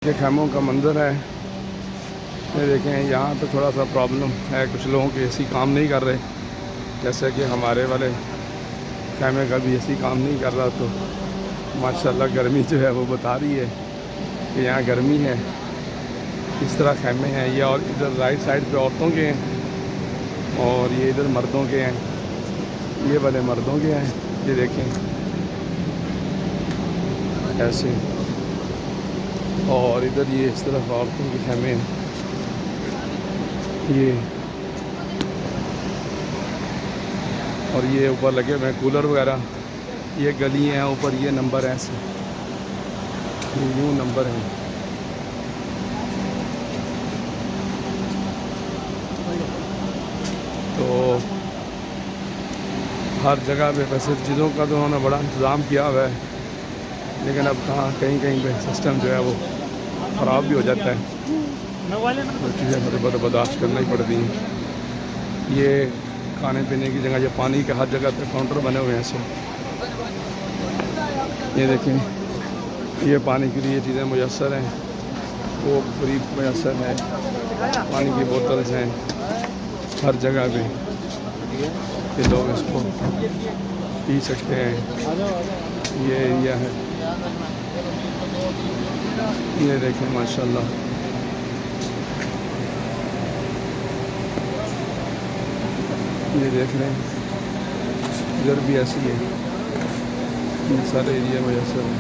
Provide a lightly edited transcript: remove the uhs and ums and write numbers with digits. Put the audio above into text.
ये खैमों का मंज़र है। ये देखें, यहाँ पे थोड़ा सा प्रॉब्लम है, कुछ लोगों के एसी काम नहीं कर रहे, जैसे कि हमारे वाले खैमे का भी एसी काम नहीं कर रहा। तो माशाल्लाह गर्मी जो है वो बता रही है कि यहाँ गर्मी है। इस तरह खैमे हैं ये, और इधर राइट साइड पे औरतों के हैं और ये इधर मर्दों के हैं। ये वाले मर्दों के हैं, ये देखें ऐसे, और इधर ये इस तरफ औरतों के खैमे हैं। ये और ये ऊपर लगे हुए हैं कूलर वगैरह। ये गली हैं ऊपर, ये नंबर हैं ऐसे, ये यूँ नंबर हैं। तो हर जगह पे वैसे चीज़ों का तो उन्होंने बड़ा इंतज़ाम किया हुआ है, लेकिन अब कहाँ कहीं कहीं पे सिस्टम जो है वो ख़राब भी हो जाता है, तो चीज़ें मतलब बर्दाश्त करना ही पड़ती हैं। ये खाने पीने की जगह, ये पानी के हर जगह पे काउंटर बने हुए हैं ऐसे। ये देखें, ये पानी के लिए चीज़ें मुयस्सर हैं, वो फ्री मुयस्सर है, पानी की बोतल्स हैं हर जगह पे कि लोग इसको पी सकते हैं। ये एरिया है, ये देखें माशाल्लाह। ये देख रहे हैं, इधर भी ऐसी है, ये सारे एरिया मुयस्सर है।